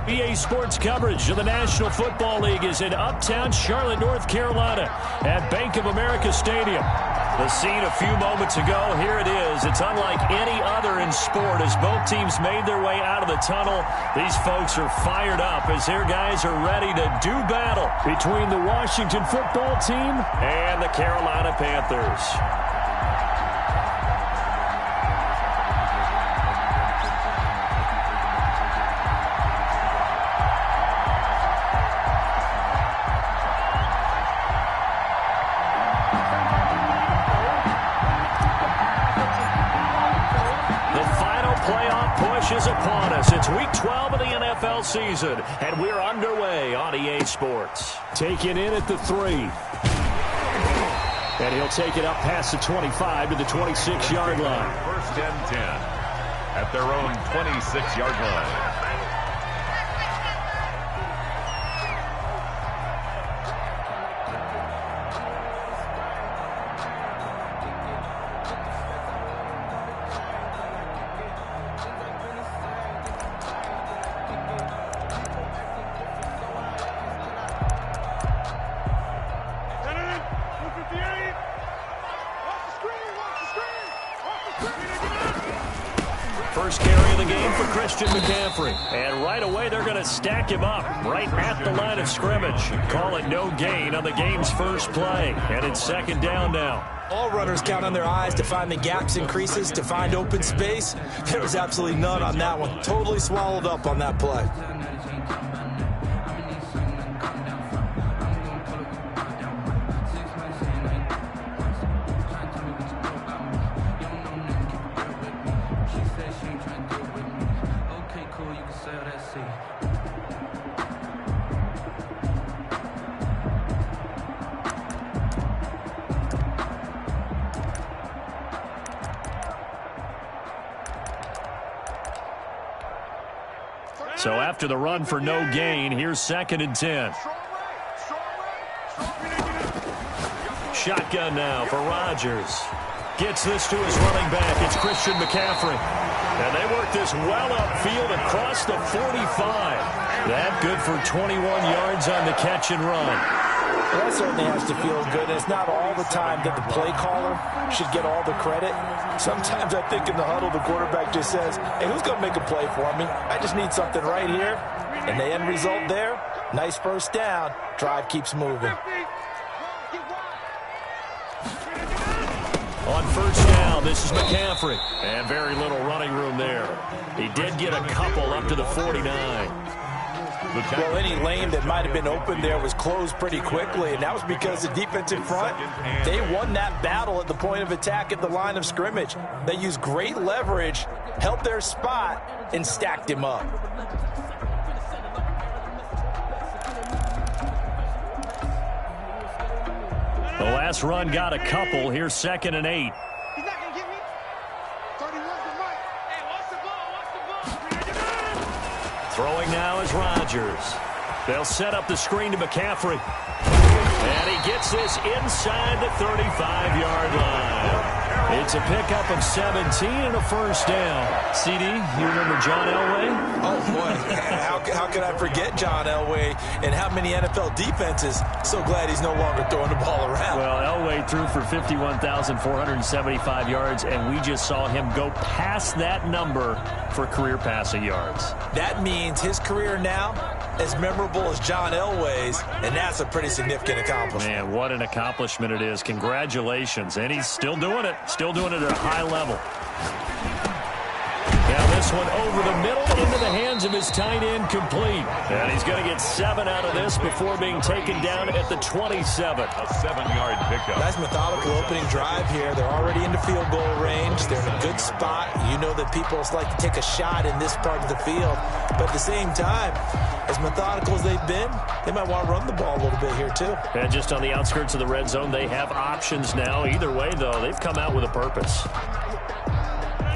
EA Sports coverage of the National Football League is in uptown Charlotte, North Carolina at Bank of America Stadium. The scene a few moments ago, here it is. It's unlike any other in sport as both teams made their way out of the tunnel. These folks are fired up as their guys are ready to do battle between the Washington football team and the Carolina Panthers. Is upon us. It's week 12 of the NFL season, and we're underway on EA Sports. Taken in at the 3. And he'll take it up past the 25 to the 26-yard line. First and 10 at their own 26-yard line. First carry of the game for Christian McCaffrey. And right away, they're going to stack him up right at the line of scrimmage. Call it no gain on the game's first play. And it's second down now. All runners count on their eyes to find the gaps and creases, to find open space. There was absolutely none on that one. Totally swallowed up on that play. So after the run for no gain, here's second and 10. Shotgun now for Rodgers. Gets this to his running back. It's Christian McCaffrey. And they work this well upfield across the 45. That good for 21 yards on the catch and run. Well, that certainly has to feel good. It's not all the time that the play caller should get all the credit. Sometimes I think in the huddle, the quarterback just says, hey, who's going to make a play for me? I just need something right here. And the end result there, nice first down. Drive keeps moving. On first down, this is McCaffrey. And very little running room there. He did get a couple up to the 49. Well, any lane that might have been open there was closed pretty quickly, and that was because the defensive front, they won that battle at the point of attack at the line of scrimmage. They used great leverage, held their spot, and stacked him up. The last run got a couple. Here's second and 8. Throwing now is Rodgers. They'll set up the screen to McCaffrey. And he gets this inside the 35-yard line. It's a pickup of 17 and a first down. CD, you remember John Elway? Oh, boy. How could I forget John Elway and how many NFL defenses? So glad he's no longer throwing the ball around. Well, Elway threw for 51,475 yards, and we just saw him go past that number for career passing yards. That means his career now as memorable as John Elway's, and that's a pretty significant accomplishment. Man, what an accomplishment it is. Congratulations. And he's still doing it. Still doing it at a high level. Now this one over the middle into the hands of his tight end, complete. And he's going to get 7 out of this before being taken down at the 27. A 7-yard pickup. Nice methodical opening drive here. They're already into field goal range. They're in a good spot. You know that people like to take a shot in this part of the field. But at the same time, as methodical as they've been, they might want to run the ball a little bit here too. And just on the outskirts of the red zone, they have options now. Either way, though, they've come out with a purpose.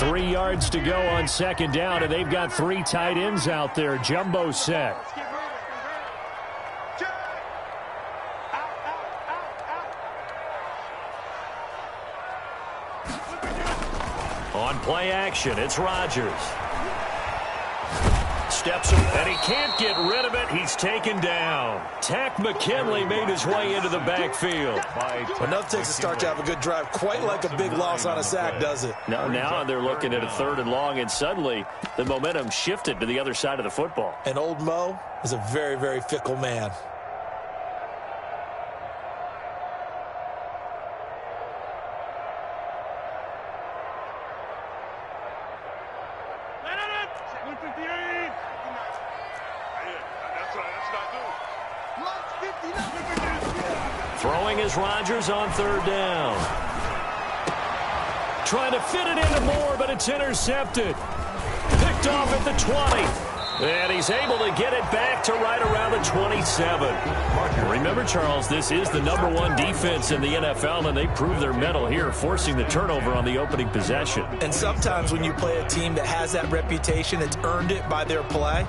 3 yards to go on second down, and they've got 3 tight ends out there. Jumbo set. On play action, it's Rodgers. steps him, and he can't get rid of it. He's taken down. Tack McKinley made his way into the backfield. Enough takes to start to have a good drive. Quite like a big loss on a sack, does it? Now they're looking at a 3rd and long, and suddenly the momentum shifted to the other side of the football. And old Mo is a very, very fickle man. Throwing is Rodgers on 3rd down. Trying to fit it into Moore, but it's intercepted. Picked off at the 20. And he's able to get it back to right around the 27. Remember, Charles, this is the #1 defense in the NFL, and they prove their mettle here, forcing the turnover on the opening possession. And sometimes when you play a team that has that reputation, it's earned it by their play.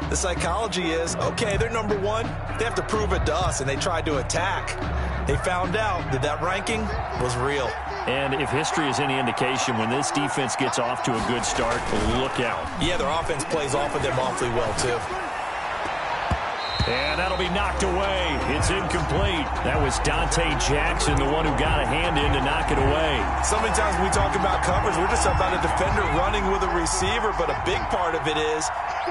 The psychology is, okay, they're #1. They have to prove it to us, and they tried to attack. They found out that that ranking was real. And if history is any indication, when this defense gets off to a good start, look out. Yeah, their offense plays off of them awfully well, too. And that'll be knocked away. It's incomplete. That was Dante Jackson, the one who got a hand in to knock it away. So many times when we talk about coverage, we're just about a defender running with a receiver, but a big part of it is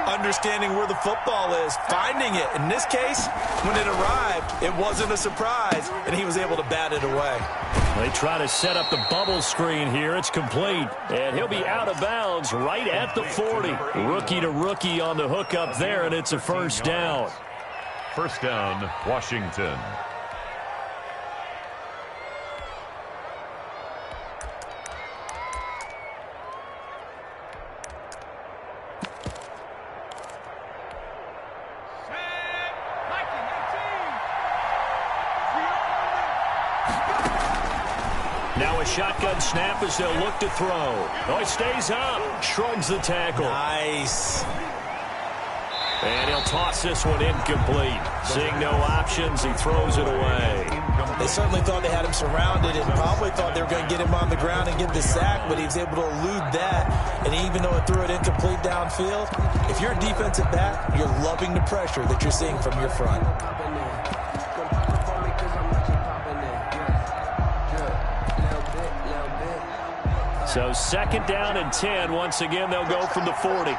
understanding where the football is, finding it. In this case, when it arrived, it wasn't a surprise, and he was able to bat it away. They try to set up the bubble screen here. It's complete, and he'll be out of bounds right at the 40. Rookie to rookie on the hook up there, and it's a 1st down. 1st down, Washington. Now a shotgun snap as they'll look to throw. Oh, he stays up, shrugs the tackle. Nice. And he'll toss this one incomplete. Seeing no options, he throws it away. They certainly thought they had him surrounded and probably thought they were going to get him on the ground and get the sack, but he was able to elude that. And even though it threw it incomplete downfield, if you're a defensive back, you're loving the pressure that you're seeing from your front. So 2nd down and 10. Once again, they'll go from the 40.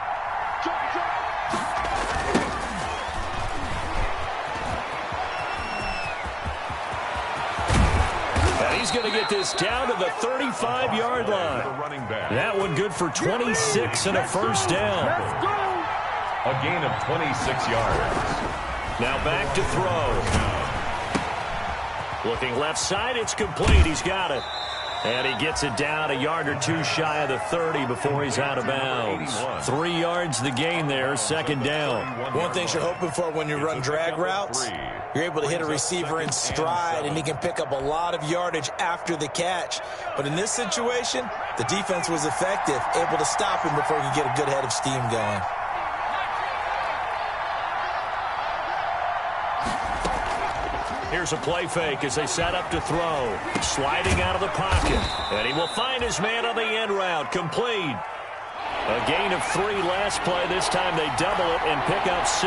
He's going to get this down to the 35-yard line. That one good for 26 and a 1st down. A gain of 26 yards. Now back to throw. Looking left side, it's complete. He's got it. And he gets it down a yard or 2 shy of the 30 before he's out of bounds. 3 yards the gain there, 2nd down. One thing you're hoping for when you run drag routes, you're able to hit a receiver in stride, and he can pick up a lot of yardage after the catch. But in this situation, the defense was effective, able to stop him before he could get a good head of steam going. Here's a play fake as they set up to throw. Sliding out of the pocket. And he will find his man on the end route. Complete. A gain of 3 last play. This time they double it and pick up 6.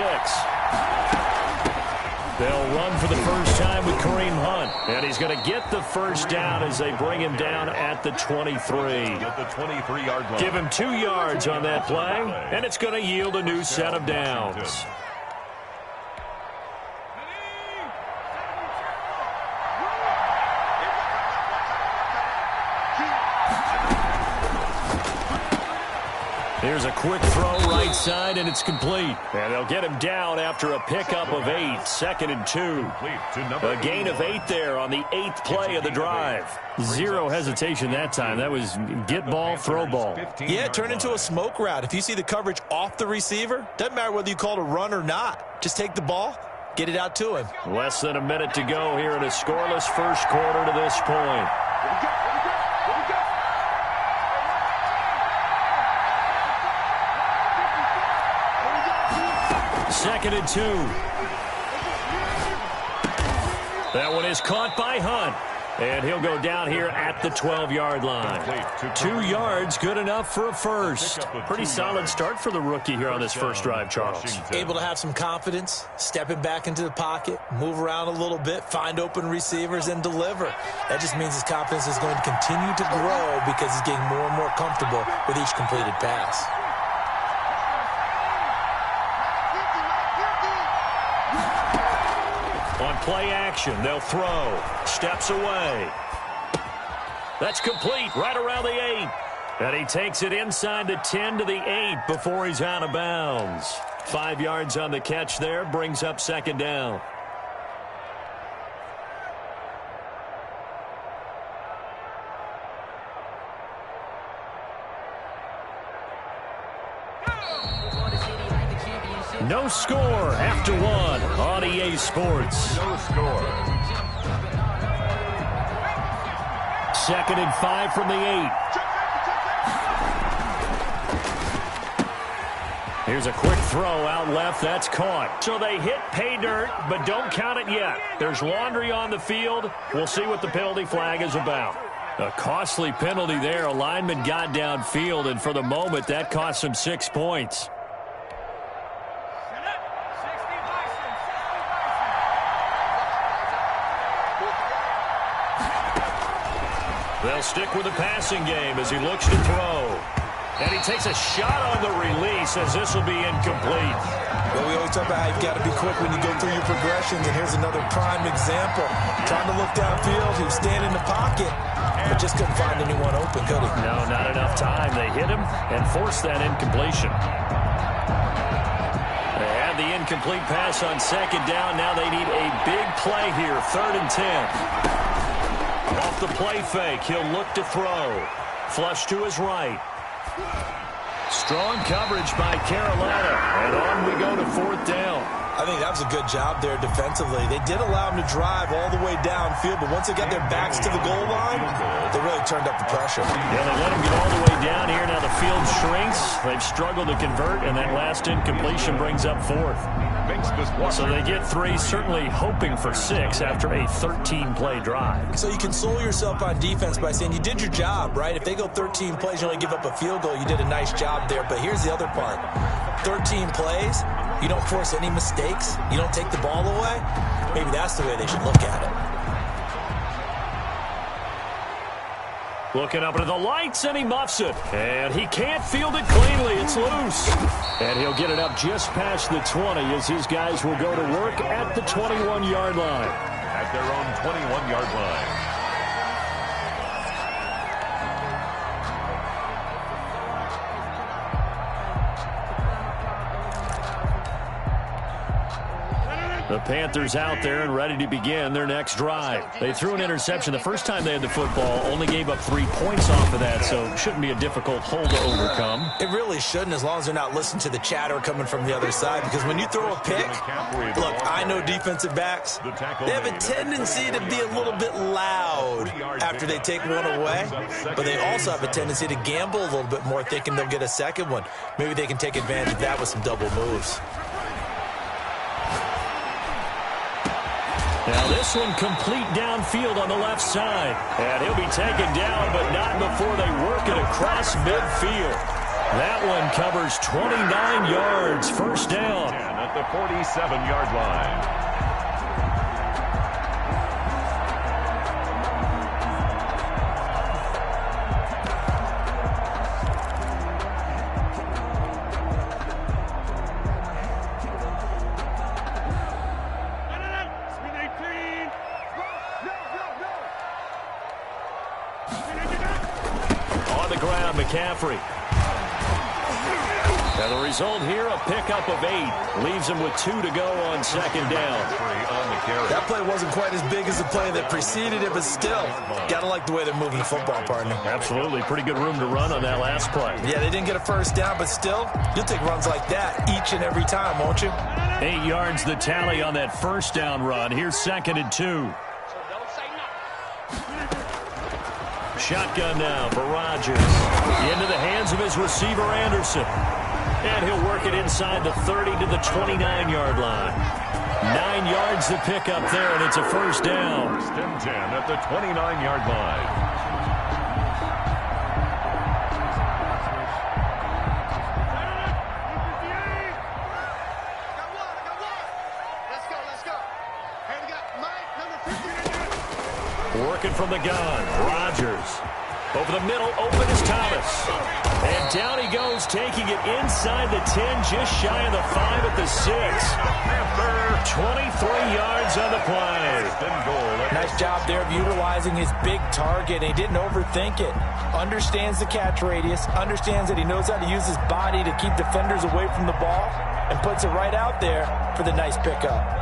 They'll run for the first time with Kareem Hunt. And he's going to get the 1st down as they bring him down at the 23. At the 23-yard line. Give him 2 yards on that play, and it's going to yield a new set of downs. Here's a quick throw right side, and it's complete. And they'll get him down after a pickup of 8, 2nd and 2. A gain of 8 there on the 8th play of the drive. 0 hesitation that time. That was get ball, throw ball. Yeah, it turned into a smoke route. If you see the coverage off the receiver, doesn't matter whether you call it a run or not. Just take the ball, get it out to him. Less than a minute to go here in a scoreless first quarter to this point. 2nd and 2. That one is caught by Hunt. And he'll go down here at the 12-yard line. 2 yards, good enough for a first. Pretty solid start for the rookie here on this first drive, Charles. Able to have some confidence, stepping back into the pocket, move around a little bit, find open receivers, and deliver. That just means his confidence is going to continue to grow because he's getting more and more comfortable with each completed pass. On play action, they'll throw. Steps away. That's complete right around the 8. And he takes it inside the 10 to the 8 before he's out of bounds. 5 yards on the catch there, brings up second down. No score after 1 on EA Sports. No score. 2nd and 5 from the 8. Here's a quick throw out left. That's caught. So they hit pay dirt, but don't count it yet. There's laundry on the field. We'll see what the penalty flag is about. A costly penalty there. A lineman got downfield, and for the moment, that cost him 6 points. They'll stick with the passing game as he looks to throw. And he takes a shot on the release as this will be incomplete. Well, we always talk about how you've got to be quick when you go through your progressions, and here's another prime example. Trying to look downfield, he was standing in the pocket, but just couldn't find anyone open, could he? No, not enough time. They hit him and forced that incompletion. They had the incomplete pass on second down. Now they need a big play here, 3rd and 10. Off the play fake, he'll look to throw. Flush to his right. Strong coverage by Carolina, and on we go to 4th down. I think that was a good job there defensively. They did allow him to drive all the way downfield, but once they got their backs to the goal line, they really turned up the pressure. Yeah, they let him get all the way down here. Now the field shrinks. They've struggled to convert, and that last incompletion brings up 4th. So they get 3, certainly hoping for 6 after a 13-play drive. So you console yourself on defense by saying you did your job, right? If they go 13 plays, you only give up a field goal, you did a nice job there. But here's the other part. 13 plays, you don't force any mistakes, you don't take the ball away. Maybe that's the way they should look at it. Looking up into the lights, and he muffs it. And he can't field it cleanly. It's loose. And he'll get it up just past the 20 as his guys will go to work at the 21-yard line. At their own 21-yard line. The Panthers out there and ready to begin their next drive. They threw an interception the first time they had the football, only gave up 3 points off of that, so it shouldn't be a difficult hole to overcome. It really shouldn't, as long as they're not listening to the chatter coming from the other side, because when you throw a pick, look, I know defensive backs, they have a tendency to be a little bit loud after they take one away, but they also have a tendency to gamble a little bit more, thinking they'll get a second one. Maybe they can take advantage of that with some double moves. Now this one complete downfield on the left side. And he'll be taken down, but not before they work it across midfield. That one covers 29 yards, first down. At the 47-yard line. McCaffrey. And the result here, a pickup of 8. Leaves him with 2 to go on second down. That play wasn't quite as big as the play that preceded it, but still, gotta like the way they're moving the football, partner. Absolutely. Pretty good room to run on that last play. Yeah, they didn't get a first down, but still, you'll take runs like that each and every time, won't you? 8 yards the tally on that first down run. Here's 2nd and 2. Shotgun now for Rodgers. Into the hands of his receiver, Anderson. And he'll work it inside the 30 to the 29-yard line. 9 yards to pick up there, and it's a first down. First and 10 at the 29-yard line. Working from the gun, Rodgers. Over the middle, open is Thomas. And down he goes, taking it inside the 10, just shy of the 5 at the 6. 23 yards on the play. Nice job there of utilizing his big target. He didn't overthink it. Understands the catch radius, understands that he knows how to use his body to keep defenders away from the ball, and puts it right out there for the nice pickup.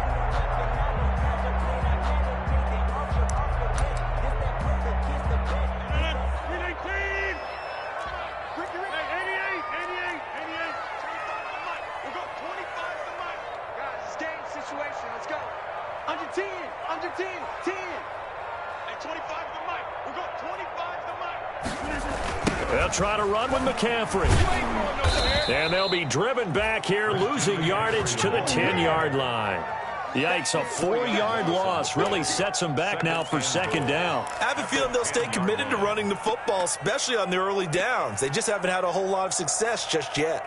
They'll try to run with McCaffrey. And they'll be driven back here, losing yardage to the 10-yard line. Yikes, a 4-yard loss really sets them back now for second down. I have a feeling they'll stay committed to running the football, especially on the early downs. They just haven't had a whole lot of success just yet.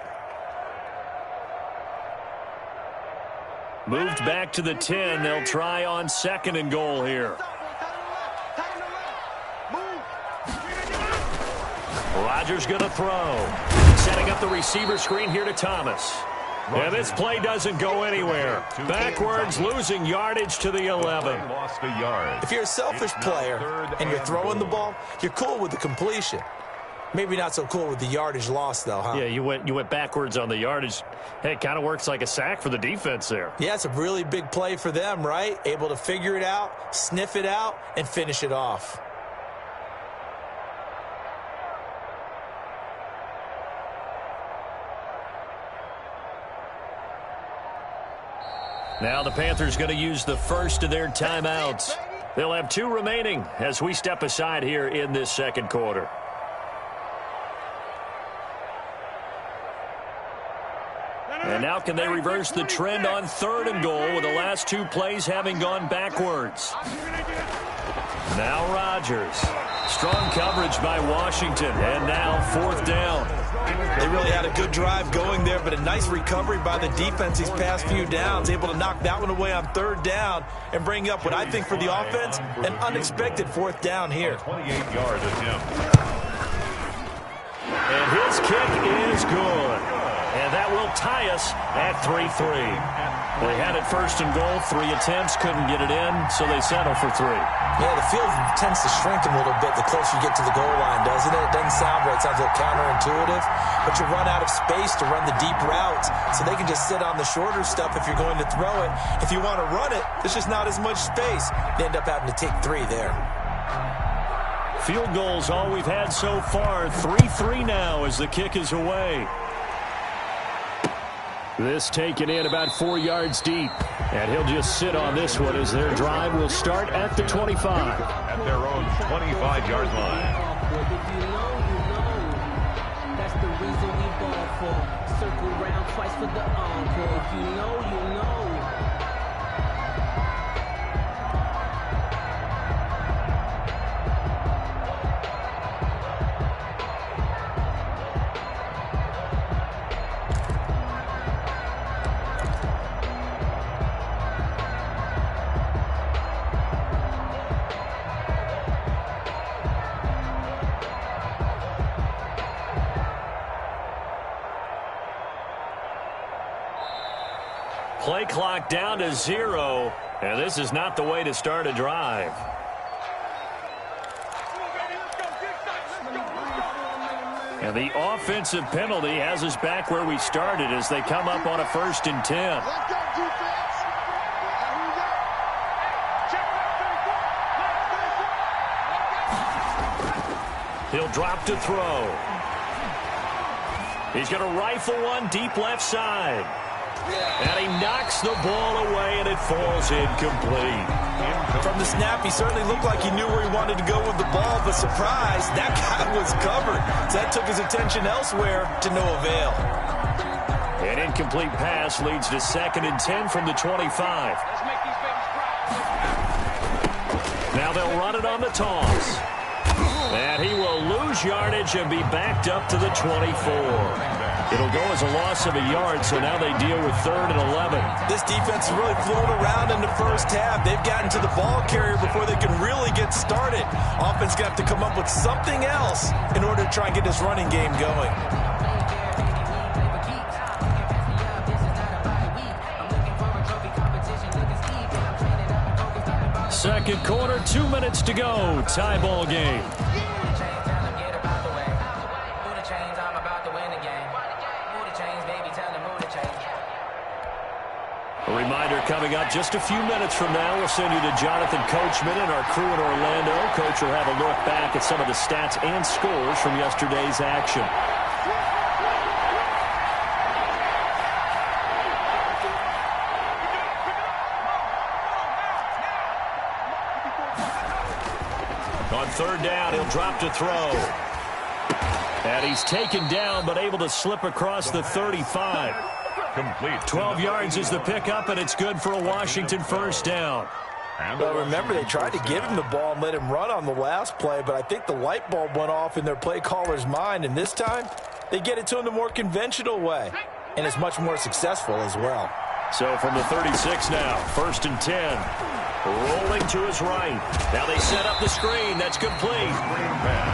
Moved back to the 10. They'll try on second and goal here. Rodgers going to throw. Setting up the receiver screen here to Thomas. And this play doesn't go anywhere. Backwards, losing yardage to the 11. If you're a selfish player and you're throwing the ball, you're cool with the completion. Maybe not so cool with the yardage loss, though, huh? Yeah, you went backwards on the yardage. Hey, it kind of works like a sack for the defense there. Yeah, it's a really big play for them, right? Able to figure it out, sniff it out, and finish it off. Now the Panthers going to use the first of their timeouts. They'll have 2 remaining as we step aside here in this second quarter. And now can they reverse the trend on third and goal with the last 2 plays having gone backwards? Now Rodgers. Strong coverage by Washington. And now 4th down. They really had a good drive going there, but a nice recovery by the defense these past few downs, able to knock that one away on 3rd down and bring up what I think for the offense, an unexpected 4th down here. 28-yard attempt. And his kick is good. And that will tie us at 3-3. They had it 1st and goal, 3 attempts, couldn't get it in, so they settle for 3. Yeah, the field tends to shrink a little bit the closer you get to the goal line, doesn't it? It doesn't sound right. It sounds a little counterintuitive, but you run out of space to run the deep routes, so they can just sit on the shorter stuff if you're going to throw it. If you want to run it, there's just not as much space. They end up having to take 3 there. Field goals all we've had so far. 3-3 now as the kick is away. This taken in about 4 yards deep. And he'll just sit on this one as their drive will start at the 25. At their own 25-yard line. That's the reason we ball for. Circle round twice for the encore. If you know, you know. Play clock down to 0, and this is not the way to start a drive. And the offensive penalty has us back where we started as they come up on a 1st and 10. He'll drop to throw. He's going to rifle one deep left side. And he knocks the ball away, and it falls incomplete. From the snap, he certainly looked like he knew where he wanted to go with the ball, but surprise, that guy was covered. So that took his attention elsewhere to no avail. An incomplete pass leads to 2nd and 10 from the 25. Now they'll run it on the toss. And he will lose yardage and be backed up to the 24. It'll go as a loss of a yard, so now they deal with 3rd and 11. This defense is really floating around in the first half. They've gotten to the ball carrier before they can really get started. Offense got to come up with something else in order to try and get this running game going. Second quarter, 2 minutes to go. Tie ball game. A reminder coming up just a few minutes from now. We'll send you to Jonathan Coachman and our crew in Orlando. Coach will have a look back at some of the stats and scores from yesterday's action. On 3rd down, he'll drop to throw. And he's taken down, but able to slip across the 35. Complete. 12 yards is the pickup, and it's good for a Washington 1st down. Well, remember, they tried to give him the ball and let him run on the last play, but I think the light bulb went off in their play caller's mind, and this time they get it to him the more conventional way, and it's much more successful as well. So from the 36 now, 1st and 10. Rolling to his right. Now they set up the screen. That's complete.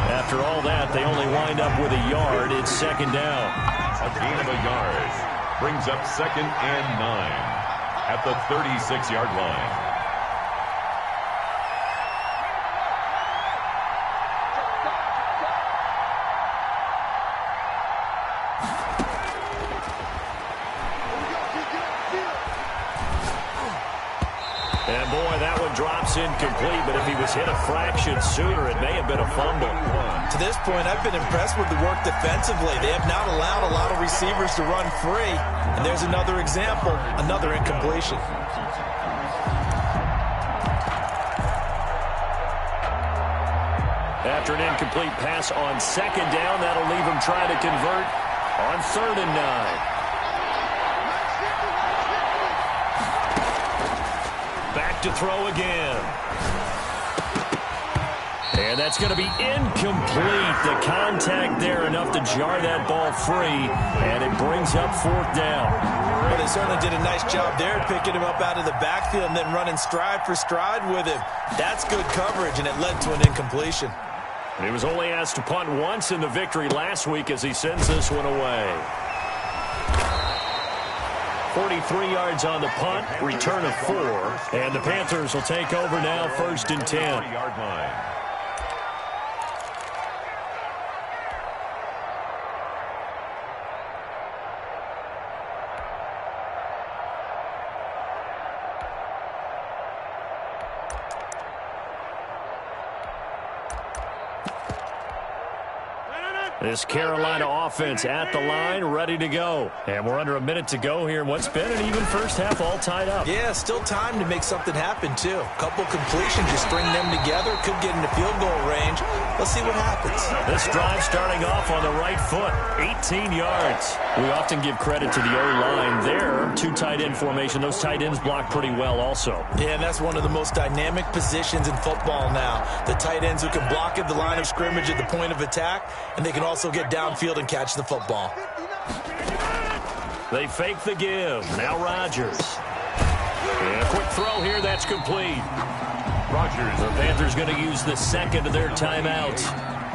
After all that, they only wind up with a yard. It's 2nd down. A gain of a yard brings up 2nd and 9 at the 36-yard line. And boy, that one drops incomplete, but if he was hit a fraction sooner, it may have been a fumble. To this point, I've been impressed with the work defensively. They have not allowed a lot of receivers to run free. And there's another example, another incompletion. After an incomplete pass on 2nd down, that'll leave him trying to convert on 3rd and 9. Back to throw again. And that's going to be incomplete. The contact there enough to jar that ball free, and it brings up 4th down. Well, they certainly did a nice job there picking him up out of the backfield and then running stride for stride with him. That's good coverage, and it led to an incompletion. And he was only asked to punt once in the victory last week as he sends this one away. 43 yards on the punt, return of 4, and the Panthers will take over now, 1st and 10. 40-yard line. This Carolina offense at the line, ready to go. And we're under a minute to go here in what's been an even first half, all tied up. Yeah, still time to make something happen, too. A couple completions, just string them together. Could get into field goal range. Let's see what happens. This drive starting off on the right foot, 18 yards. We often give credit to the O-line there. 2 tight end formation. Those tight ends block pretty well also. Yeah, and that's one of the most dynamic positions in football now. The tight ends who can block at the line of scrimmage at the point of attack, and they can also get downfield and catch the football. They fake the give. Now Rodgers. And a quick throw here. That's complete. Rodgers. The Panthers going to use the 2nd of their timeouts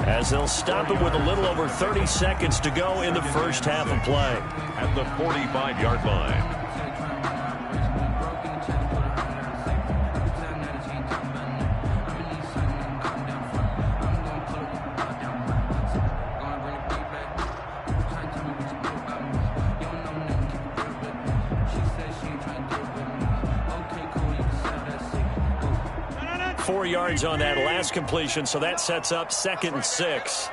as they'll stop it with a little over 30 seconds to go in the first half of play. At the 45-yard line. 4 yards on that last completion, so that sets up 2nd and 6.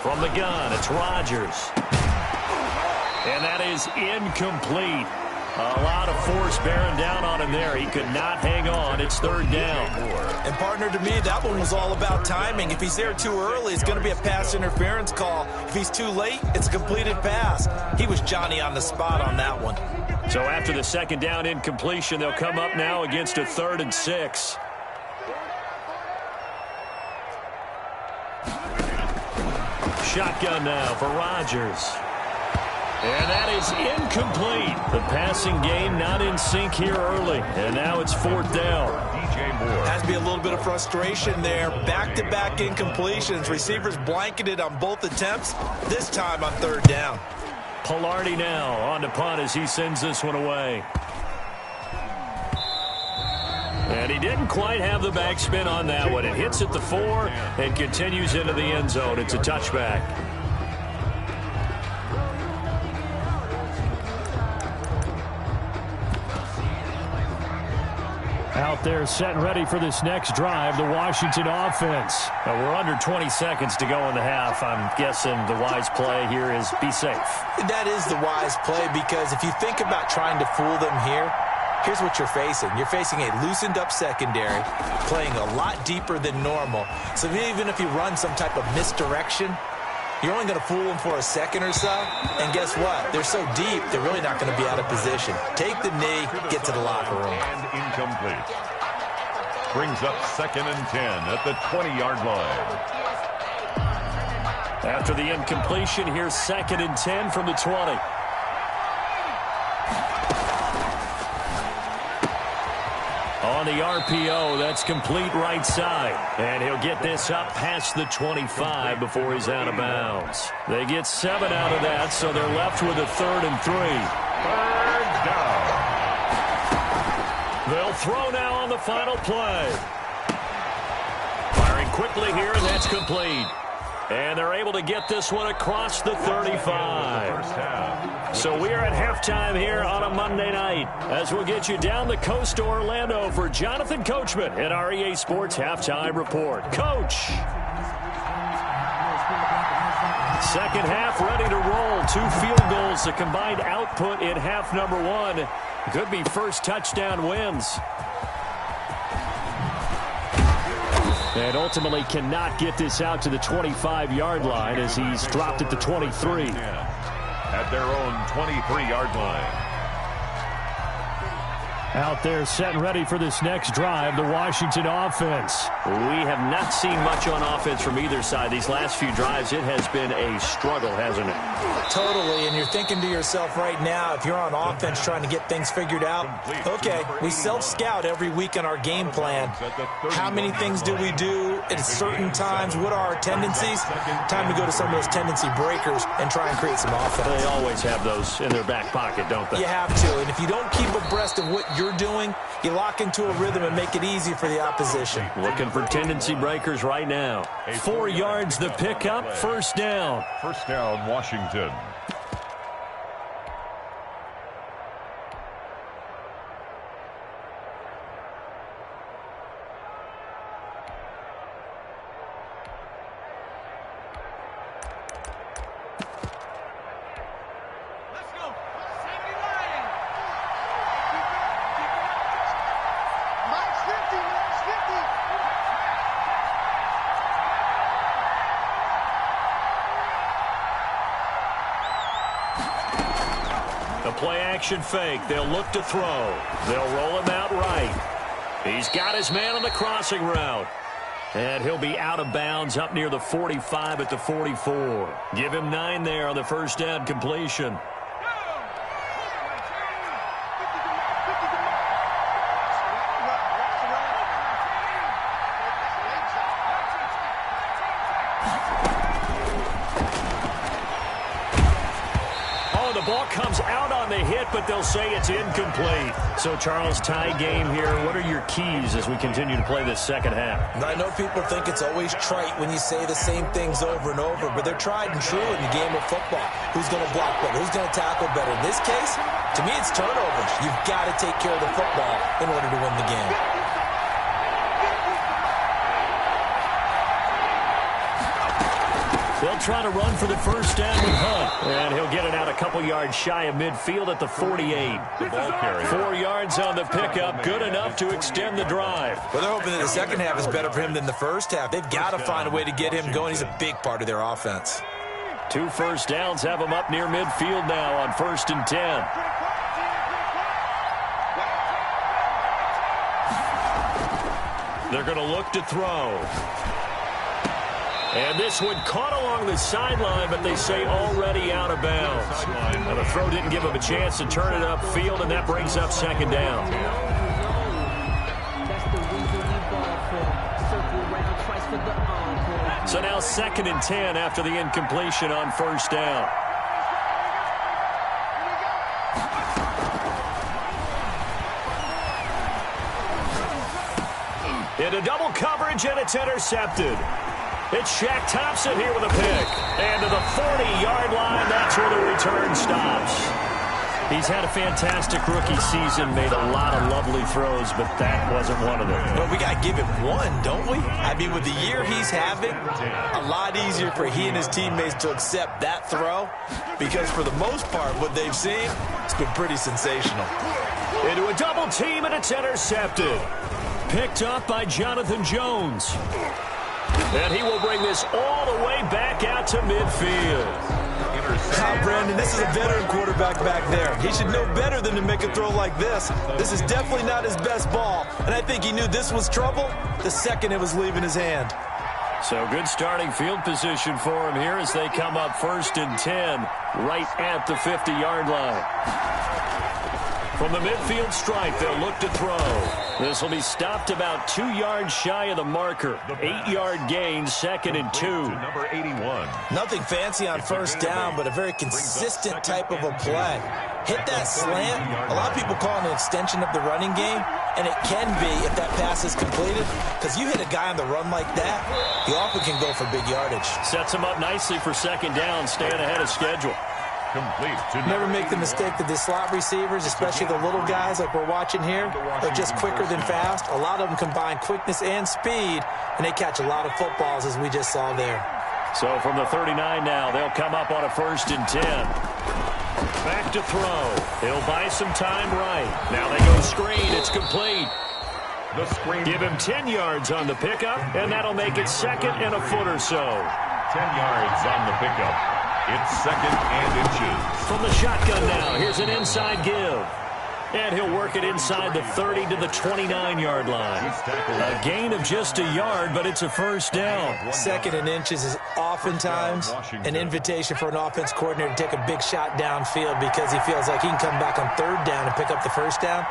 From the gun, it's Rodgers. And that is incomplete. A lot of force bearing down on him there. He could not hang on. It's third down. And, partner, to me, that one was all about timing. If he's there too early, it's going to be a pass interference call. If he's too late, it's a completed pass. He was Johnny on the spot on that one. So after the second down incompletion, they'll come up now against a 3rd and 6. Shotgun now for Rodgers. And that is incomplete. The passing game not in sync here early. And now it's 4th down. Has to be a little bit of frustration there. Back-to-back incompletions. Receivers blanketed on both attempts, this time on 3rd down. Pilardi now on the punt as he sends this one away. And he didn't quite have the backspin on that one. It hits at the 4 and continues into the end zone. It's a touchback. Out there set and ready for this next drive, the Washington offense. Now we're under 20 seconds to go in the half. I'm guessing the wise play here is be safe. That is the wise play, because if you think about trying to fool them here, here's what you're facing. You're facing a loosened up secondary, playing a lot deeper than normal. So even if you run some type of misdirection, you're only going to fool them for a second or so. And guess what? They're so deep, they're really not going to be out of position. Take the knee, get to the locker room. And incomplete. Brings up 2nd and 10 at the 20-yard line. After the incompletion, here's 2nd and 10 from the 20. On the RPO, that's complete right side. And he'll get this up past the 25 before he's out of bounds. They get 7 out of that, so they're left with a 3rd and 3. 3rd down. They'll throw now on the final play. Firing quickly here, and that's complete. And they're able to get this one across the 35. So we are at halftime here on a Monday night as we'll get you down the coast to Orlando for Jonathan Coachman at our EA Sports Halftime Report. Coach. Second half ready to roll. 2 field goals, the combined output in half number 1. Could be first touchdown wins. And ultimately cannot get this out to the 25-yard line as he's dropped at the 23. At their own 23-yard line. Out there set and ready for this next drive, the Washington offense. We have not seen much on offense from either side. These last few drives, it has been a struggle, hasn't it? Totally, and you're thinking to yourself right now, if you're on offense trying to get things figured out, okay, we self-scout every week on our game plan. How many things do we do at certain times? What are our tendencies? Time to go to some of those tendency breakers and try and create some offense. They always have those in their back pocket, don't they? You have to, and if you don't keep abreast of what you're doing, you lock into a rhythm and make it easy for the opposition. Looking for tendency breakers right now. 4 yards the pickup, 1st down. 1st down, Washington. Play-action fake. They'll look to throw. They'll roll him out right. He's got his man on the crossing route. And he'll be out of bounds up near the 45 at the 44. Give him 9 there on the first down completion. But they'll say it's incomplete. So, Charles, tie game here. What are your keys as we continue to play this second half? I know people think it's always trite when you say the same things over and over, but they're tried and true in the game of football. Who's going to block better? Who's going to tackle better? In this case, to me, it's turnovers. You've got to take care of the football in order to win the game. They'll try to run for the first down with Hunt. And he'll get it out a couple yards shy of midfield at the 48. The ball carrier. 4 yards on the pickup, good enough to extend the drive. Well, they're hoping that the second half is better for him than the first half. They've got to find a way to get him going. He's a big part of their offense. 2 first downs have him up near midfield now on 1st and 10. They're going to look to throw. And this one caught along the sideline, but they say already out of bounds. And the throw didn't give him a chance to turn it upfield, and that brings up 2nd down. So now 2nd and 10 after the incompletion on 1st down. Into double coverage, and it's intercepted. It's Shaq Thompson here with a pick. And to the 40-yard line, that's where the return stops. He's had a fantastic rookie season, made a lot of lovely throws, but that wasn't one of them. Well, we got to give him one, don't we? I mean, with the year he's having, a lot easier for he and his teammates to accept that throw, because for the most part, what they've seen, it's been pretty sensational. Into a double team, and it's intercepted. Picked up by Jonathan Jones. And he will bring this all the way back out to midfield. Brandon, this is a veteran quarterback back there. He should know better than to make a throw like this. This is definitely not his best ball, and I think he knew this was trouble the second it was leaving his hand. So good starting field position for him here as they come up 1st and 10 right at the 50-yard line. From the midfield stripe, they'll look to throw. This will be stopped about 2 yards shy of the marker. 8-yard gain, 2nd and 2. Number 81. Nothing fancy on 1st down, but a very consistent type of a play. Hit that slant. A lot of people call it an extension of the running game, and it can be if that pass is completed, because you hit a guy on the run like that, he often can go for big yardage. Sets him up nicely for 2nd down, staying ahead of schedule. Complete to Never make the mistake that the slot receivers, especially the little guys like we're watching here, are just quicker than fast. A lot of them combine quickness and speed, and they catch a lot of footballs, as we just saw there. So from the 39 now, they'll come up on a 1st and 10. Back to throw. He'll buy some time right. Now they go screen. It's complete. the screen. Give him 10 yards on the pickup, and that'll make it 2nd and a foot or so. 10 yards on the pickup. It's 2nd and inches. From the shotgun now, here's an inside give. And he'll work it inside the 30 to the 29-yard line. A gain of just a yard, but it's a first down. 2nd and inches is oftentimes an invitation for an offense coordinator to take a big shot downfield because he feels like he can come back on 3rd down and pick up the first down.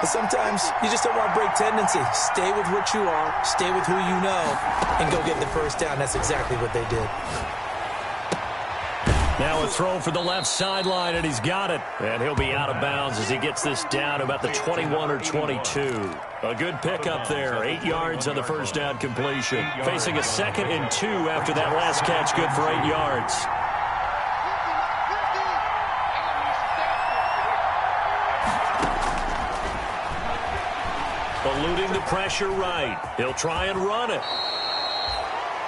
But sometimes you just don't want to break tendency. Stay with what you are, stay with who you know, and go get the first down. That's exactly what they did. Now a throw for the left sideline, and he's got it. And he'll be out of bounds as he gets this down about the 21 or 22. A good pickup there. 8 yards on the first down completion. Facing a 2nd and 2 after that last catch, good for 8 yards. Eluding the pressure right. He'll try and run it.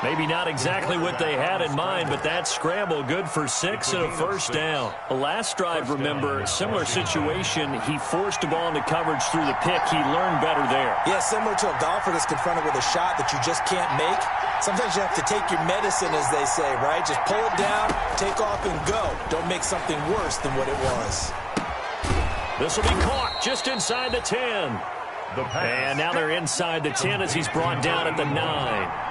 Maybe not exactly what they had in mind, but that scramble good for 6 and a first down. The last drive, remember, similar situation. He forced the ball into coverage through the pick. He learned better there. Yeah, similar to a golfer that's confronted with a shot that you just can't make. Sometimes you have to take your medicine, as they say, right? Just pull it down, take off, and go. Don't make something worse than what it was. This will be caught just inside the 10. And now they're inside the 10 as he's brought down at the 9.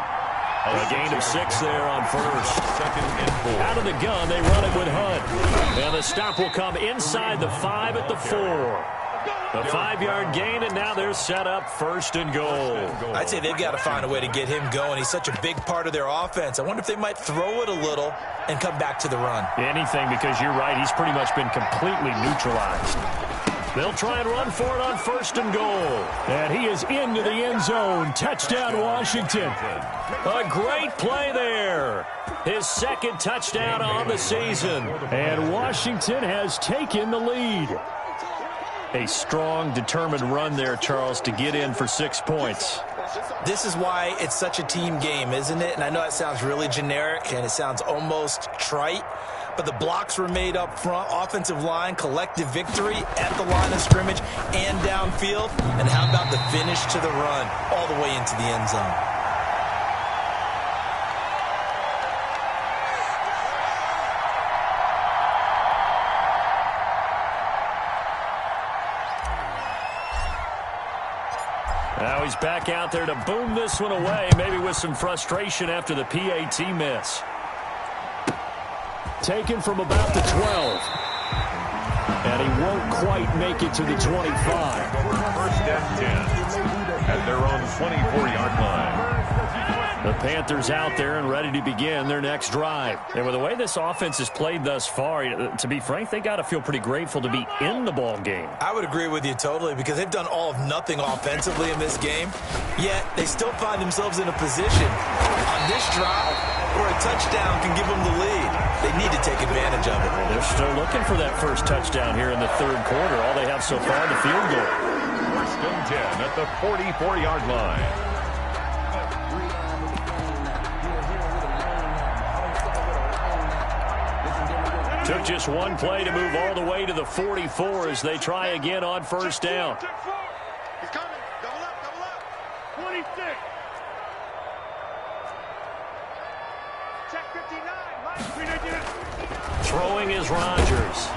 A gain of 6 there on first. 2nd and 4. Out of the gun, they run it with Hunt. And the stop will come inside the 5 at the 4. A 5-yard gain, and now they're set up 1st and goal. I'd say they've got to find a way to get him going. He's such a big part of their offense. I wonder if they might throw it a little and come back to the run. Anything, because you're right, he's pretty much been completely neutralized. They'll try and run for it on 1st and goal. And he is into the end zone. Touchdown, Washington. A great play there. His 2nd touchdown on the season. And Washington has taken the lead. A strong, determined run there, Charles, to get in for 6 points. This is why it's such a team game, isn't it? And I know it sounds really generic and it sounds almost trite, but the blocks were made up front, offensive line, collective victory at the line of scrimmage and downfield. And how about the finish to the run all the way into the end zone? Now he's back out there to boom this one away, maybe with some frustration after the PAT miss. Taken from about the 12. And he won't quite make it to the 25. First and 10 at their own 24-yard line. The Panthers out there and ready to begin their next drive. And with the way this offense has played thus far, to be frank, they got to feel pretty grateful to be in the ball game. I would agree with you totally because they've done all of nothing offensively in this game, yet they still find themselves in a position on this drive where a touchdown can give them the lead. They need to take advantage of it. They're still looking for that first touchdown here in the third quarter. All they have so far, the field goal. First and 10 at the 44-yard line. Took just one play to move all the way to the 44 as they try again on first down. He's coming. Double up, double up. 26. Check 59. Throwing is Rodgers.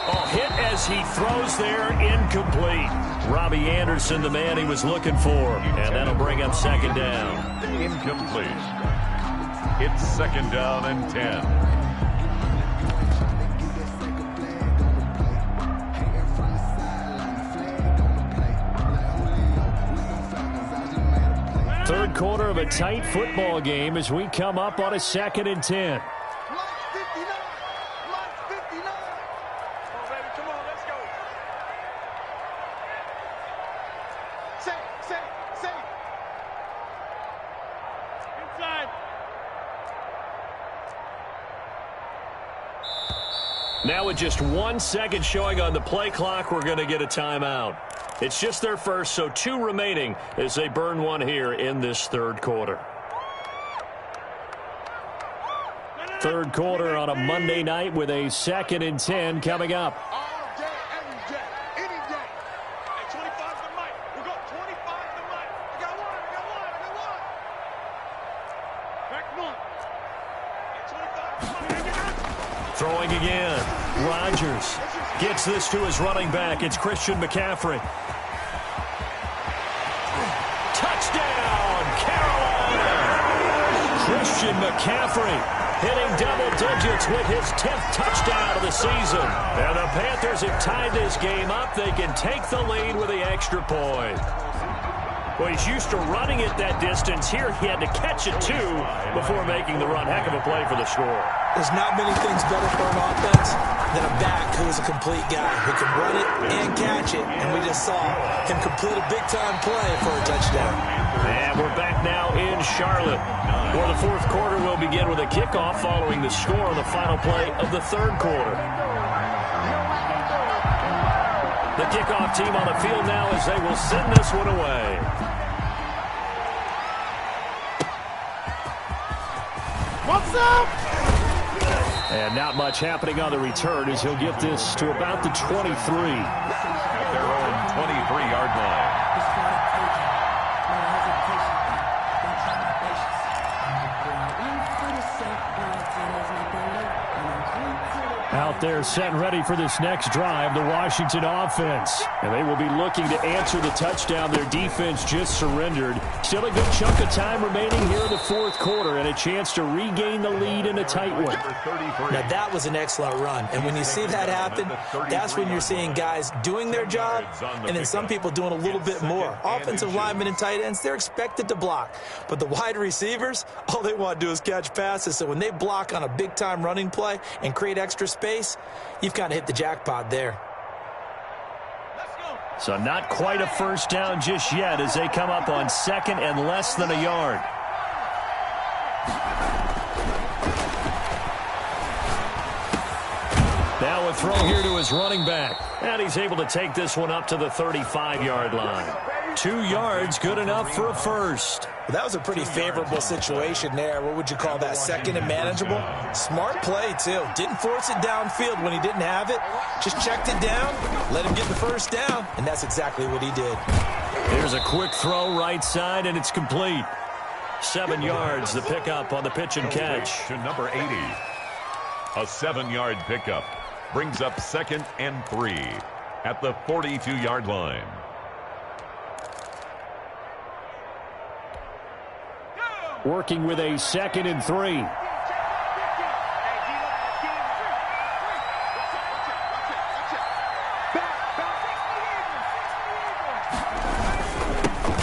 Oh, hit as he throws there, incomplete. Robbie Anderson, the man he was looking for. And that'll bring up second down. Incomplete. It's second down and 10. Third quarter of a tight football game as we come up on a second and 10. Line 59. Line 59. Come on, baby. Come on, let's go. Safe. Inside. Now with just 1 second showing on the play clock, we're going to get a timeout. It's just their first, so 2 remaining as they burn one here in this third quarter. Third quarter on a Monday night with a second and 10 coming up. All day, every day, any day. Hey, 25 to the mic. We go 25 to the mic. I got one. Back one. Hey, 25 to the mic. Throwing again. Rodgers gets this to his running back. It's Christian McCaffrey. Touchdown, Carolina! Christian McCaffrey hitting double digits with his 10th touchdown of the season. And the Panthers have tied this game up. They can take the lead with the extra point. Well, he's used to running it that distance. Here he had to catch it, too, before making the run. Heck of a play for the score. There's not many things better for an offense than a back who is a complete guy who can run it and catch it. And we just saw him complete a big-time play for a touchdown. And we're back now in Charlotte, where the fourth quarter will begin with a kickoff following the score on the final play of the third quarter. The kickoff team on the field now as they will send this one away. What's up? And not much happening on the return as he'll get this to about the 23. At their own 23-yard line. Out there set and ready for this next drive, the Washington offense. And they will be looking to answer the touchdown their defense just surrendered. Still a good chunk of time remaining here in the fourth quarter and a chance to regain the lead in a tight one. Now that was an excellent run. And when you see that happen, that's when you're seeing guys doing their job and then some people doing a little bit more. Offensive linemen and tight ends, they're expected to block. But the wide receivers, all they want to do is catch passes. So when they block on a big-time running play and create extra space, you've kind of hit the jackpot there. So not quite a first down just yet as they come up on second and less than a yard. Now a throw here to his running back. And he's able to take this one up to the 35-yard line. 2 yards, good enough for a first. Well, that was a pretty favorable situation there. What would you call that? Second and manageable? Smart play, too. Didn't force it downfield when he didn't have it. Just checked it down, let him get the first down, and that's exactly what he did. Here's a quick throw right side, and it's complete. 7 yards, the pickup on the pitch and catch. To number 80. A 7-yard pickup brings up 2nd and 3 at the 42-yard line. Working with a 2nd and 3.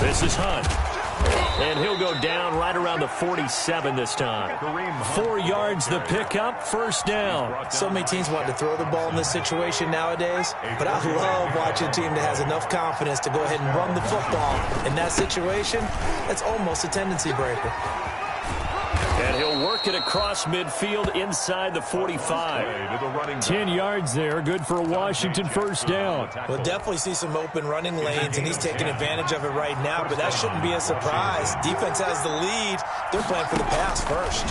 This is Hunt. And he'll go down right around the 47 this time. 4 yards the pickup, first down. So many teams want to throw the ball in this situation nowadays, but I love watching a team that has enough confidence to go ahead and run the football. In that situation, that's almost a tendency breaker. And he'll work it across midfield inside the 45. 10 yards there, good for a Washington first down. We'll definitely see some open running lanes, and he's taking advantage of it right now, but that shouldn't be a surprise. Defense has the lead. They're playing for the pass first.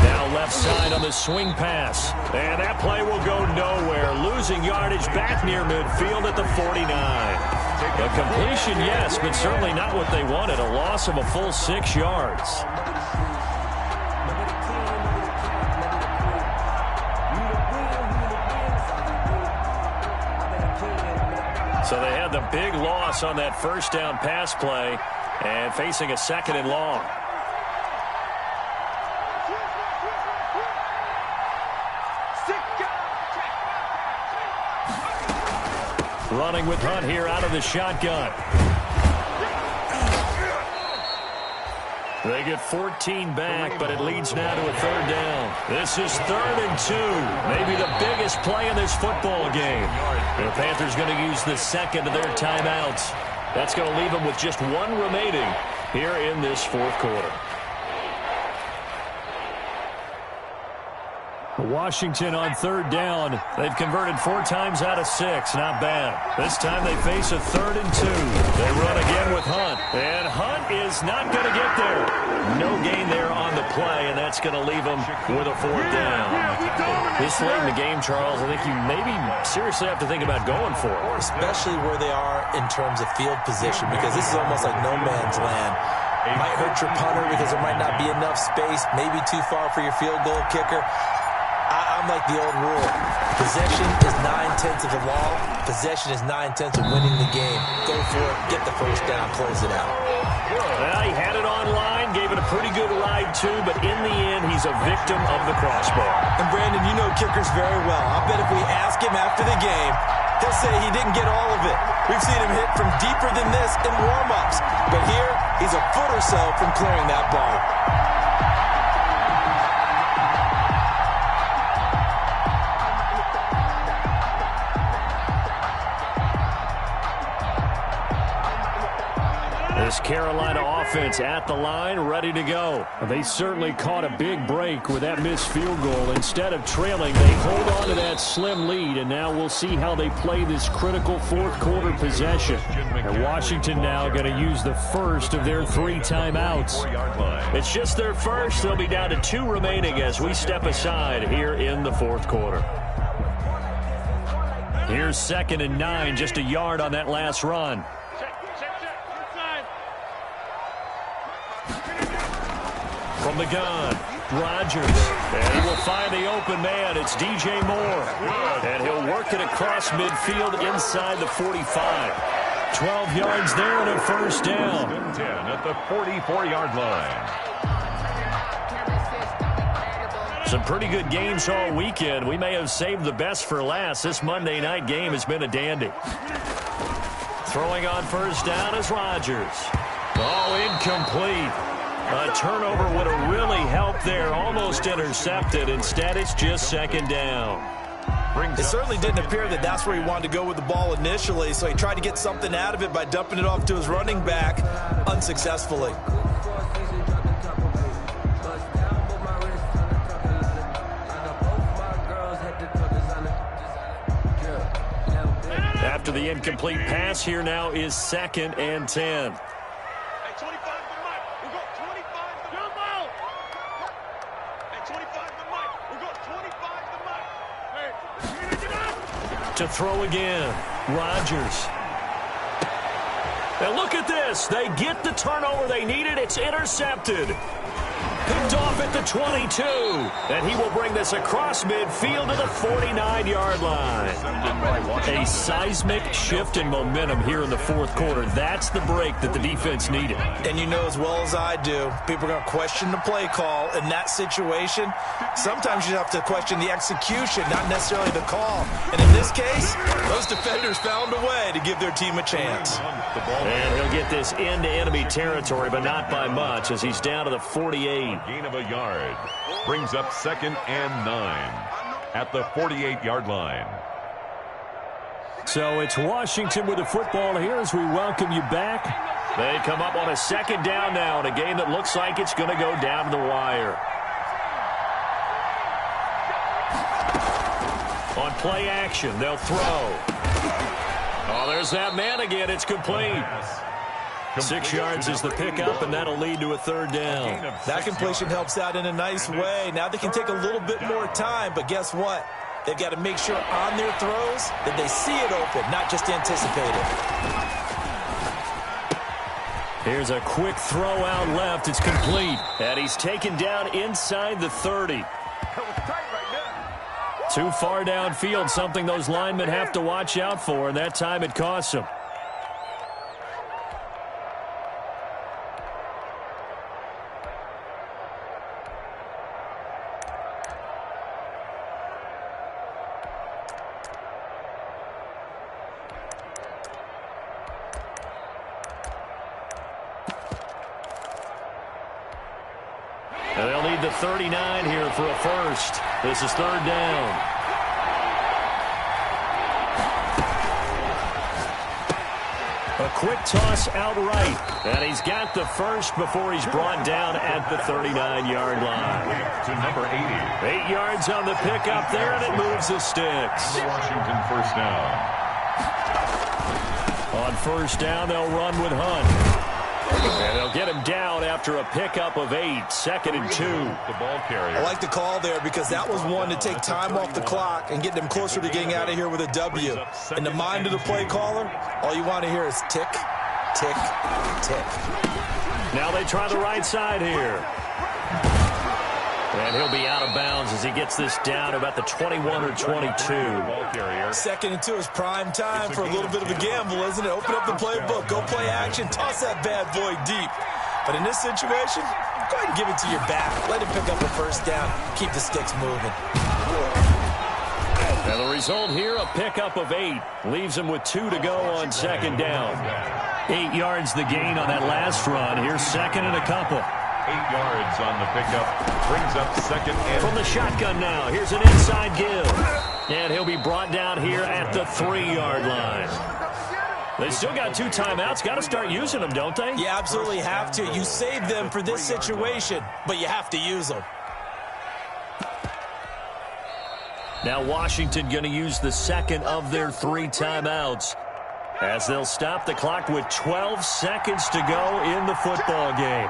Now left side on the swing pass. And that play will go nowhere. Losing yardage back near midfield at the 49. A completion, yes, but certainly not what they wanted. A loss of a full 6 yards. So they had the big loss on that first down pass play and facing a 2nd and long. Running with Hunt here out of the shotgun. They get 14 back, but it leads now to a 3rd down. This is 3rd and 2. Maybe the biggest play in this football game. The Panthers going to use the 2nd of their timeouts. That's going to leave them with just 1 remaining here in this 4th quarter. Washington on 3rd down. They've converted 4 times out of 6. Not bad. This time they face a 3rd and 2. They run again with Hunt. And Hunt is not going to get there. No gain there on the play, and that's going to leave them with a 4th down. This late in the game, Charles, I think you maybe seriously have to think about going for it. Especially where they are in terms of field position, because this is almost like no man's land. Might hurt your punter because there might not be enough space, maybe too far for your field goal kicker. I'm like the old rule. Possession is 9/10 of the law. Possession is 9/10 of winning the game. Go for it. Get the first down. Close it out. Well, he had it online, gave it a pretty good ride, too, but in the end, he's a victim of the crossbar. And, Brandon, you know kickers very well. I bet if we ask him after the game, he'll say he didn't get all of it. We've seen him hit from deeper than this in warm-ups. But here, he's a foot or so from clearing that ball. This Carolina offense at the line, ready to go. They certainly caught a big break with that missed field goal. Instead of trailing, they hold on to that slim lead, and now we'll see how they play this critical 4th quarter possession. And Washington now going to use the first of their 3 timeouts. It's just their first. They'll be down to 2 remaining as we step aside here in the 4th quarter. Here's 2nd and 9, just a yard on that last run. From the gun, Rodgers, and he will find the open man. It's DJ Moore, and he'll work it across midfield inside the 45. 12 yards there and a first down. 10 at the 44-yard line. Some pretty good games all weekend. We may have saved the best for last. This Monday night game has been a dandy. Throwing on first down is Rodgers. Oh, incomplete. A turnover would have really helped there. Almost intercepted. Instead, it's just 2nd down. It certainly didn't appear that that's where he wanted to go with the ball initially, so he tried to get something out of it by dumping it off to his running back unsuccessfully. after the incomplete pass. Here now is 2nd and 10. Hey, 25 to Mike. We'll go 25 to Mike. Hey, 25 to Mike. We'll go 25 to Mike. To throw again, Rodgers. And look at this. They get the turnover they needed. It's intercepted. Picked off at the 22. And he will bring this across midfield to the 49-yard line. A seismic shift in momentum here in the fourth quarter. That's the break that the defense needed. And you know as well as I do, people are going to question the play call in that situation. Sometimes you have to question the execution, not necessarily the call. And in this case, those defenders found a way to give their team a chance. And he'll get this into enemy territory, but not by much, as he's down to the 48. Gain of a yard. Brings up 2nd and 9 at the 48-yard line. So it's Washington with the football here as we welcome you back. They come up on a 2nd down now in a game that looks like it's going to go down to the wire. On play action, they'll throw. Oh, there's that man again. It's complete. 6 yards is the pickup, and that'll lead to a 3rd down. That completion helps out in a nice way. Now they can take a little bit more time, but guess what? They've got to make sure on their throws that they see it open, not just anticipate it. Here's a quick throw out left. It's complete. And he's taken down inside the 30. Too far downfield, something those linemen have to watch out for, and that time it costs them. And they'll need the 39 here for a first. This is 3rd down. A quick toss out right. And he's got the first before he's brought down at the 39-yard line. To number 80. 8 yards on the pickup there, and it moves the sticks. Washington first down. On 1st down, they'll run with Hunt. And they'll get him down after a pickup of 8, 2nd and 2. The ball carrier. I like the call there because that was one to take time off the clock and get them closer to getting out of here with a W. In the mind of the play caller, all you want to hear is tick, tick, tick. Now they try the right side here. And he'll be out of bounds as he gets this down about the 21 or 22. 2nd and 2 is prime time for a little bit of a gamble, isn't it? Open up the playbook, go play action, toss that bad boy deep. But in this situation, go ahead and give it to your back. Let him pick up a 1st down. Keep the sticks moving. And the result here, a pickup of 8. Leaves him with 2 to go on 2nd down. 8 yards the gain on that last run. Here's 2nd and a couple. 8 yards on the pickup. Brings up 2nd and... From the shotgun now, here's an inside give. And he'll be brought down here at the 3-yard line. They still got 2 timeouts. Got to start using them, don't they? You absolutely have to. You save them for this situation, but you have to use them. Now Washington going to use the 2nd of their 3 timeouts as they'll stop the clock with 12 seconds to go in the football game.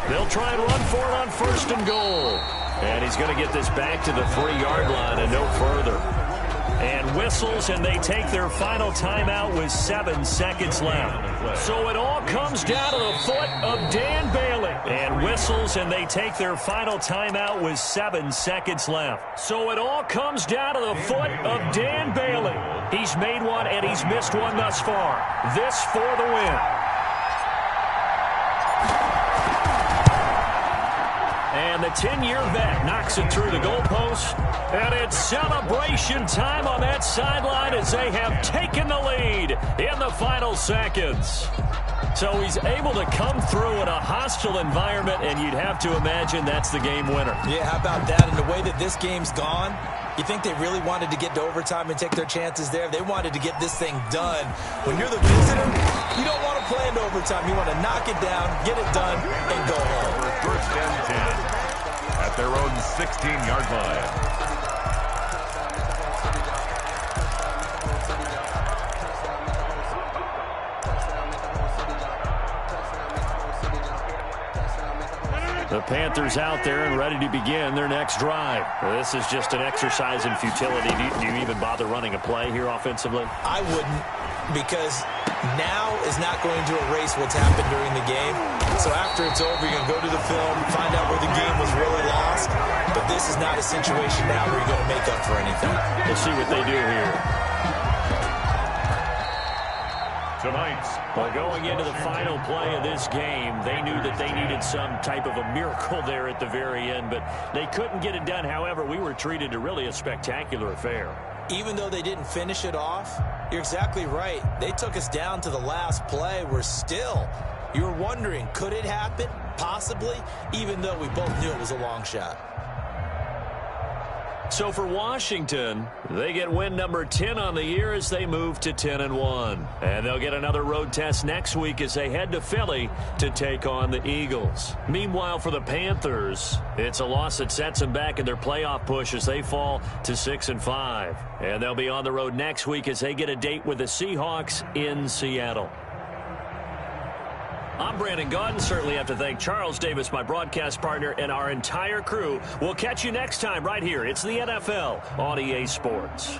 They'll try and run for it on 1st and goal. And he's going to get this back to the 3-yard line and no further. And whistles, and they take their final timeout with 7 seconds left. So it all comes down to the foot of Dan Bailey. And whistles, and they take their final timeout with 7 seconds left. So it all comes down to the foot of Dan Bailey. He's made one, and he's missed one thus far. This for the win. And the 10-year vet knocks it through the goalpost. And it's celebration time on that sideline as they have taken the lead in the final seconds. So he's able to come through in a hostile environment, and you'd have to imagine that's the game winner. Yeah, how about that? And the way that this game's gone, you think they really wanted to get to overtime and take their chances there? They wanted to get this thing done. When you're the visitor, you don't want to play into overtime. You want to knock it down, get it done, and go home. 1st and 10 at their own 16-yard line. The Panthers out there and ready to begin their next drive. This is just an exercise in futility. Do you even bother running a play here offensively? I wouldn't, because now is not going to erase what's happened during the game. So after it's over, you're going to go to the film, find out where the game was really lost. But this is not a situation now where you're going to make up for anything. We'll see what they do here. Tonight's Well, going into the final play of this game, they knew that they needed some type of a miracle there at the very end, but they couldn't get it done. However, we were treated to really a spectacular affair. Even though they didn't finish it off, you're exactly right. They took us down to the last play. You were wondering, could it happen? Possibly, even though we both knew it was a long shot. So for Washington, they get win number 10 on the year as they move to 10-1. And they'll get another road test next week as they head to Philly to take on the Eagles. Meanwhile, for the Panthers, it's a loss that sets them back in their playoff push as they fall to 6-5. And they'll be on the road next week as they get a date with the Seahawks in Seattle. I'm Brandon Gaudin. Certainly have to thank Charles Davis, my broadcast partner, and our entire crew. We'll catch you next time right here. It's the NFL on EA Sports.